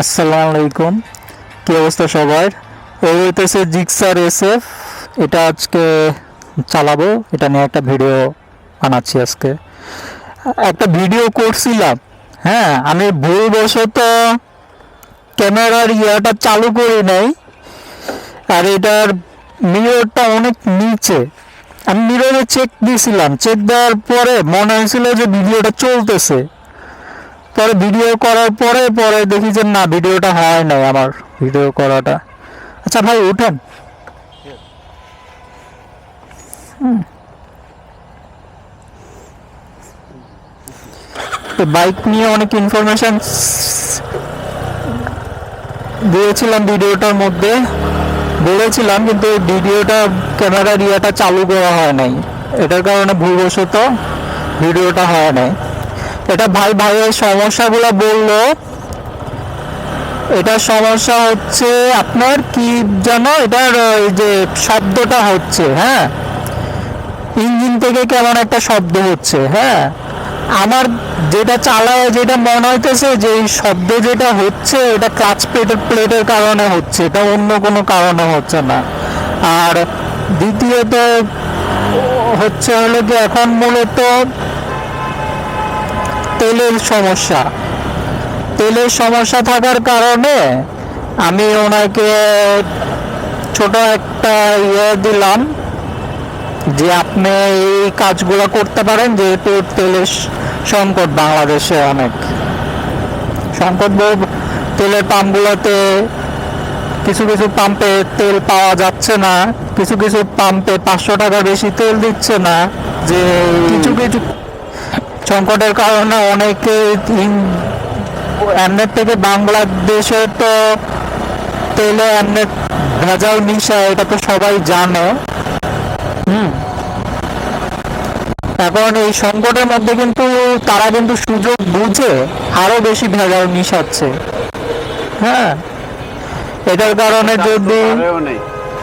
আসসালামু আলাইকুম। কি অবস্থা সবার? এই হইতেছে জিক্সার এসএফ। এটা আজকে চালাবো, এটা নিয়ে একটা ভিডিও বানাচ্ছি আজকে। একটা ভিডিও করছিলাম, হ্যাঁ, আমি ভুলবশত ক্যামেরার ইয়াটা চালু করি নাই, আর এটার মিররটা অনেক নিচে। আমি মিররে চেক দিয়েছিলাম, চেক দেওয়ার পরে মনে হয়েছিল যে ভিডিওটা চলতেছে। পরে ভিডিও করার পরে পরে দেখি যে না, ভিডিওটা হয় নাই আমার ভিডিও করাটা। আচ্ছা ভাই উঠেন। তো বাইক নিয়ে অনেক ইনফরমেশন দিয়েছিলাম ভিডিওটার মধ্যে, বলেছিলাম, কিন্তু এই ভিডিওটা ক্যামেরার ইয়াটা চালু করা হয় নাই। এটার কারণে ভুলবশত ভিডিওটা হয় নাই। এটা ভাইয়ের সমস্যাগুলো বললো। এটা সমস্যা হচ্ছে আপনার কি জানো, এটার এই যে শব্দটা হচ্ছে, হ্যাঁ, ইঞ্জিন থেকে কেমন একটা শব্দ হচ্ছে। হ্যাঁ, আমার যেটা চালায় যেটা মনে হইতেছে যে এই শব্দ যেটা হচ্ছে এটা ক্লাচ প্লেটের কারণে হচ্ছে, এটা অন্য কোনো কারণে হচ্ছে না। আর দ্বিতীয়ত হচ্ছে হলো যে এখন মূলত তেলের সমস্যা। তেলের সমস্যা থাকার কারণে আমি ওনাকে ছোট একটা ইয়ে দিলাম যে আপনি এই কাজগুলো করতে পারেন, যেহেতু তেলের সংকট বাংলাদেশে অনেক সংকট। তেলের পাম্পগুলোতে কিছু কিছু পাম্পে তেল পাওয়া যাচ্ছে না, কিছু কিছু পাম্পে 500 টাকা বেশি তেল দিচ্ছে না। যে কিছু কিছু সংকটের কারণে অনেকে এমনের থেকে বাংলাদেশে তো তেলে এমনি ভেজাল মিশা, এটা তো সবাই জানে। এখন এই সংকটের মধ্যে কিন্তু তারা কিন্তু সুযোগ বুঝে আরো বেশি ভেজাল মিশাচ্ছে। হ্যাঁ, এটার কারণে যদি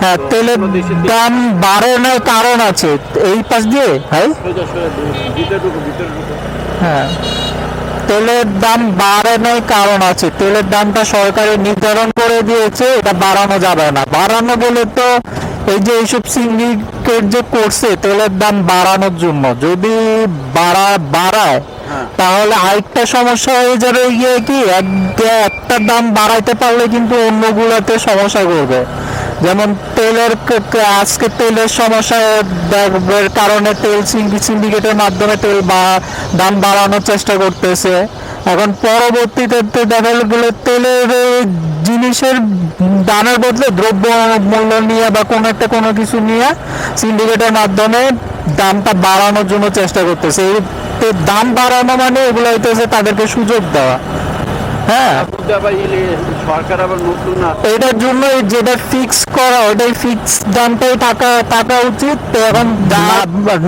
হ্যাঁ তেলের দাম বাড়ে না, কারণ আছে এই পাশ দিয়ে ভাই। হ্যাঁ, তেলের দাম বাড়ে নাই, কারণ আছে। তেলের দামটা সরকারে নির্ধারণ করে দিয়েছে, এটা বাড়ানো যাবে না। বাড়ানো বলে তো এই যে এইসব সিন্ডিকেট যে করছে তেলের দাম বাড়ানোর জন্য, যদি বাড়ায় তাহলে আরেকটা সমস্যা হয়ে যাবে। ইয়ে কি একটা দাম বাড়াইতে পারলে কিন্তু অন্যগুলোতে সমস্যা করবে। যেমন তেলের আজকে তেলের সমস্যা কারণে তেল সিন্ডিকেটের মাধ্যমে তেল দাম বাড়ানোর চেষ্টা করতেছে। এখন পরবর্তীতে দেখা গেলে তেলের জিনিসের দামের বদলে দ্রব্য মূল্য নিয়ে বা কোনো কিছু নিয়ে সিন্ডিকেটের মাধ্যমে দামটা বাড়ানোর জন্য চেষ্টা করতেছে। এই দাম বাড়ানো মানে এগুলো হইতেছে তাদেরকে সুযোগ দেওয়া। হ্যাঁ, সরকার আবার নতুন এটার জন্য যেটা ফিক্স করা ওটাই ফিক্স দামটাই টাকা উচিত। এখন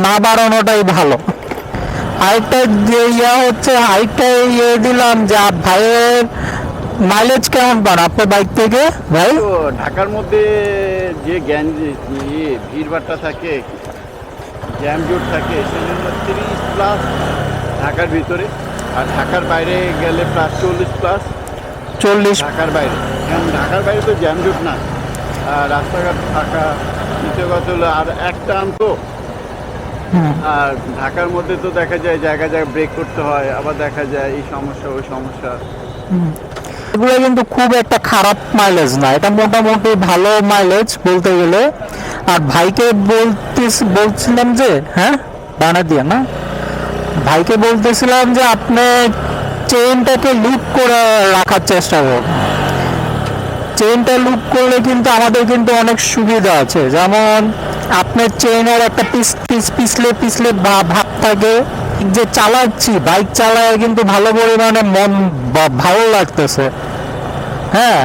না বাড়ানোটাই ভালো। আরেকটা যে ইয়া হচ্ছে, আরেকটা ইয়ে দিলাম যে ভাইয়ের মাইলেজ কেমন পান আপনার বাইক থেকে ভাই? ঢাকার মধ্যে যে ভিড়ভাড়টা থাকে, জ্যাম জোট থাকে, সেজন্য 30+ ঢাকার ভিতরে। আর ঢাকার বাইরে গেলে প্লাস 40+। 40 ঢাকার বাইরে, কারণ ঢাকার বাইরে তো জ্যাম জোট না, রাস্তাঘাট ফাঁকা। দ্বিতীয় কথা হলো আর একটা আনতো, আর ঢাকার মধ্যে তো দেখা যায় জায়গায় ব্রেক করতে হয়, আবার দেখা যায় এই সমস্যা ওই সমস্যা। এগুলো কিন্তু খুব একটা খারাপ মাইলেজ না, এটা মোটামুটি ভালো মাইলেজ বলতে গেলে। আর ভাইকে বলছিলাম যে হ্যাঁ বানা দিয়ে না, ভাইকে বলতেছিলাম যে আপনি চেইনটাকে লুপ করে রাখার চেষ্টা করুন। চেইনটা লুপ করলে কিন্তু আমাদের কিন্তু অনেক সুবিধা আছে। যেমন আপনার চেইনের একটা পিছলে ভাব থাকে, যে চালাচ্ছি বাইক চালায় কিন্তু ভালো পরিমাণে মন ভালো লাগতেছে। হ্যাঁ,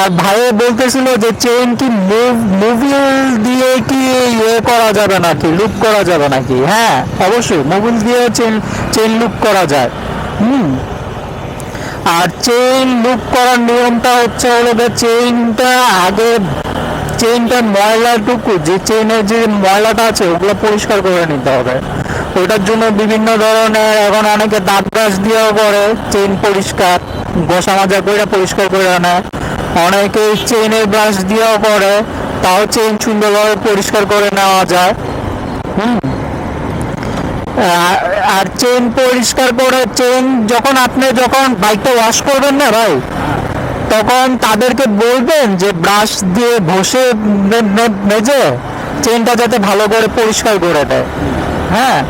আর ভাইয়ে বলতেছিল যে চেইন কি মুভিল দিয়ে কি ইয়ে করা যাবে নাকি, লুপ করা যাবে নাকি? হ্যাঁ অবশ্যই, মুভিল দিয়ে চেইন লুপ করা যায়। আর চেইন লুপ করার নিয়মটা হচ্ছে হলো চেইনটা আগে চেইনটার ময়লাটুকু, যে চেইনের যে ময়লাটা আছে ওগুলো পরিষ্কার করে নিতে হবে। ওটার জন্য বিভিন্ন ধরনের এখন অনেকে দাঁত ব্রাশ দিয়েও করে চেইন পরিষ্কার, ঘষা মাজা করে পরিষ্কার করে আনে। অনেকে চেইনের ব্রাশ দিয়েও করে, তাও চেইন সুন্দরভাবে পরিষ্কার করে নেওয়া যায়। আর চেইন পরিষ্কার করে চেইন যখন বাইকটা ওয়াশ করবেন না ভাই, তখন তাদেরকে বলবেন যে ব্রাশ দিয়ে ঘষে মেজে চেইনটা যাতে ভালো করে পরিষ্কার করে দেয়। হ্যাঁ,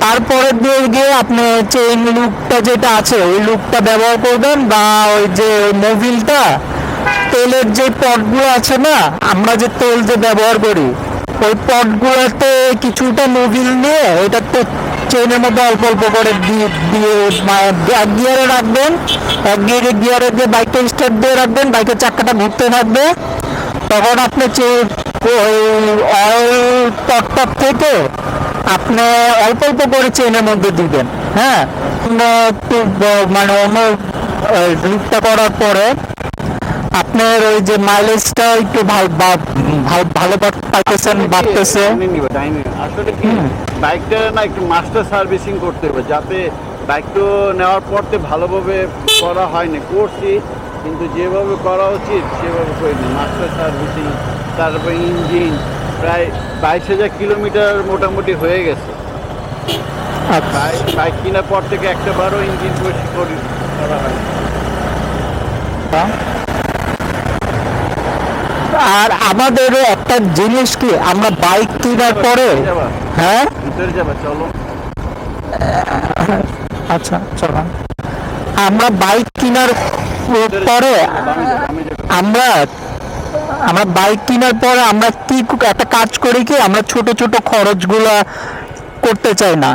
তারপরে দিয়ে গিয়ে আপনি চেইন লুকটা যেটা আছে ওই লুকটা ব্যবহার করবেন, বা ওই যে মোবিলটা, তেলের যে পটগুলো আছে না, আমরা যে তেল যে ব্যবহার করি ওই পটগুলোতে কিছুটা মোবিল নিয়ে ওইটাতে চেইনের মধ্যে অল্প অল্প করে দিয়ে এক গিয়ারে রাখবেন, এক গিয়ারে দিয়ে বাইকটা স্টার্ট দিয়ে রাখবেন, বাইকের চাকাটা ঘুরতে থাকবে। তখন আপনি অয়েল পট থেকে আপনি অল্প অল্প করে চেইনের মধ্যে দিবেন। হ্যাঁ, একটু মানে অন্য লুকটা করার পরে আপনার ওই যে মাইলেজটা একটু ভালো পাইতেছেন, বাড়তেছে। আসলে কি বাইকটা না একটু মাস্টার সার্ভিসিং করতে হবে, যাতে বাইকটা নেওয়ার পর তো ভালোভাবে করা হয়নি, করছি কিন্তু যেভাবে করা উচিত সেভাবে করিনি। মাস্টার সার্ভিসিং, তারপর ইঞ্জিন প্রায় 22,000 কিলোমিটার মোটামুটি হয়ে গেছে। বাইক কেনার পর থেকে একটা বারও ইঞ্জিন পরিষ্কার করা হয়। আর আমাদের একটা জিনিস কি, আমরা বাইক কেনার পরে, হ্যাঁ ভিতরে যাবা চলো, আচ্ছা চলো, আমরা বাইক কেনার পরে আমরা বাইক কেনার পরে আমরা কি একটা কাজ করি কি, আমরা ছোট ছোট খরচগুলা করতে চাই না।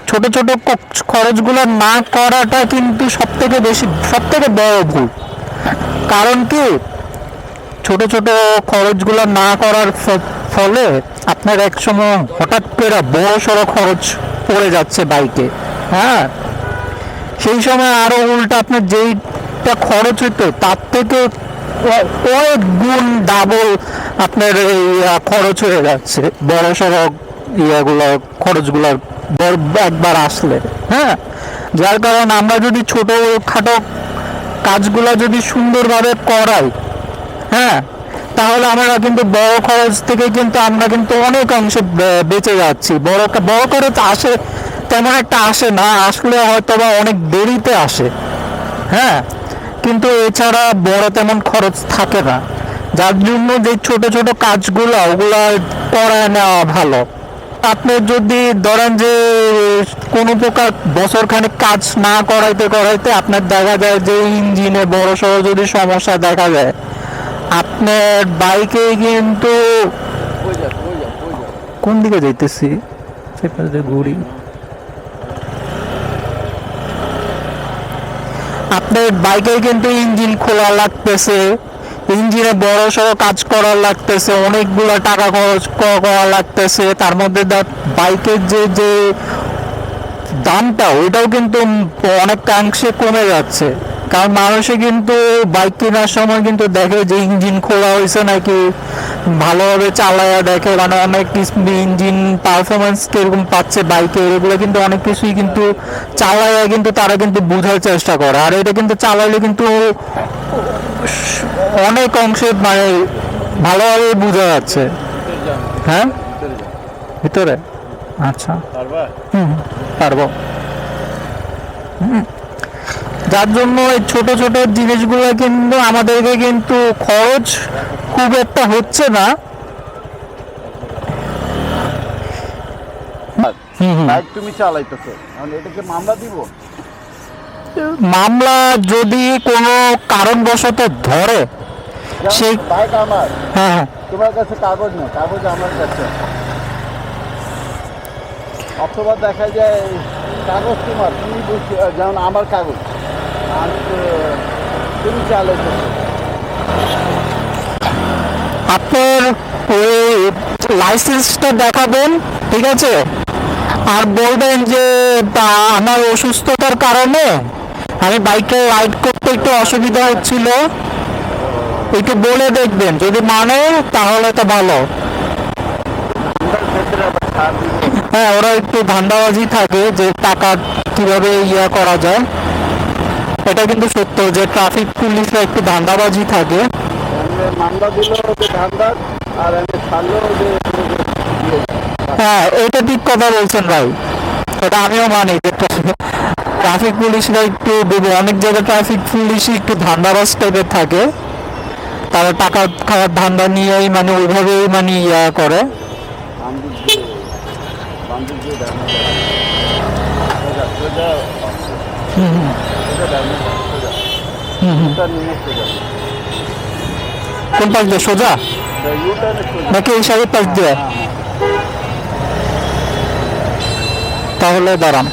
ছোট ছোট খরচগুলো না করাটা কিন্তু সব থেকে বড় ভুল। কারণ কি, ছোট ছোট খরচগুলো না করার ফলে আপনার এক সময় হঠাৎ করে বড় সড়ো খরচ পড়ে যাচ্ছে বাইকে। হ্যাঁ, সেই সময় আরো উল্টা আপনার যেইটা খরচ হইতো তার থেকে অনেক গুণ ডাবল আপনার এই খরচ হয়ে যাচ্ছে বড় সড়ো খরচগুলো একবার আসলে। হ্যাঁ, যার কারণে আমরা যদি ছোট খাটো কাজগুলো যদি সুন্দরভাবে করাই, হ্যাঁ, তাহলে আমরা কিন্তু বড় খরচ থেকে কিন্তু আমরা কিন্তু অনেক অংশে বেঁচে যাচ্ছি। বড় খরচ আসে তেমন একটা আসে না, আসলে হয়তো বা অনেক দেরিতে আসে। হ্যাঁ, কিন্তু এছাড়া বড় তেমন খরচ থাকে না, যার জন্য যে ছোট ছোট কাজগুলো ওগুলা করায় নেওয়া ভালো। আপনি যদি ধরেন যে কোনো প্রকার বছর খানিক কাজ না করাইতে আপনার দেখা যায় যে ইঞ্জিনে বড় সড়ো যদি সমস্যা দেখা যায়, আপনার বাইকে কিন্তু কোন দিকে যাইতেছি ঘুরি, আপনার বাইকে কিন্তু ইঞ্জিন খোলা লাগতেছে, ইঞ্জিনে বড় সড়ো কাজ করা লাগতেছে, অনেকগুলো টাকা খরচ করা লাগতেছে। তার মধ্যে বাইকের যে দামটা ওইটাও কিন্তু অনেকাংশে কমে যাচ্ছে। কারণ মানুষে কিন্তু বাইক কেনার সময় কিন্তু দেখে যে ইঞ্জিন খোলা হয়েছে নাকি, ভালোভাবে চালায়া দেখে, মানে অনেক ইঞ্জিন পারফরমেন্স কিরকম পাচ্ছে বাইকের, এগুলো কিন্তু অনেক কিছুই কিন্তু চালায়া কিন্তু তারা কিন্তু বোঝার চেষ্টা করে। আর এটা কিন্তু চালাইলে কিন্তু অনেক অংশে মানে ভালোভাবে বোঝা যাচ্ছে। হ্যাঁ, ভিতরে আচ্ছা, পারবো। যার জন্য এই ছোট ছোট জিনিসগুলো কিন্তু আমাদেরকে কিন্তু খরচ খুব একটা হচ্ছে না। বাইক তুমি চালাইতেছো, এটাকে মামলা দিব? মামলা যদি কোনো কারণবশত ধরে, সেই বাইক আমার, হ্যাঁ, তোমার কাছে কাগজ না, কাগজ আমার কাছে, অথবা দেখা যায় কাগজ তোমার, তুমি যেমন আমার কাগজ, আমি তুমি চালাইতেছো, আপনার ওই লাইসেন্সটা দেখাবেন, ঠিক আছে, আর বলবেন যে আমার অসুস্থতার কারণে আমি বাইকে রাইড করতে একটু অসুবিধা হচ্ছিল, একটু বলে দেখবেন, যদি মানে তাহলে তো ভালো। ক্ষেত্রে আবার ছাড় দিব। হ্যাঁ, ওরা একটু ধান্দাবাজি থাকে যে টাকা কিভাবে ইয়া করা যায়। এটা কিন্তু সত্য যে ট্রাফিক পুলিশরা একটু ধান্দাবাজি থাকে। এমনি মামলা দিল যে ধান্দার, আর এমনি ছাড়লো যে হ্যাঁ, এটা ঠিক কথা বলছেন ভাই, এটা আমিও মানি যে ট্রাফিক পুলিশরা একটু অনেক জায়গায় ট্রাফিক পুলিশই একটু ধান্দাবাজ টাইপের থাকে। তারা টাকা খাওয়ার ধান্দা নিয়েই মানে ওইভাবেই মানে ইয়া করে। বান্ধব দিয়ে দেয় না। সোজা সোজা হুম হুম সোজা দেয় না, সোজা হুম হুম। ইউটার্ন নিয়ে সোজা, কোন পাশ দিয়ে সোজা ইউটার্নে সোজা। নাকি এই সাইডের পাশ দিয়ে? হ্যাঁ, হ্যাঁ। তাহলে দাঁড়ান।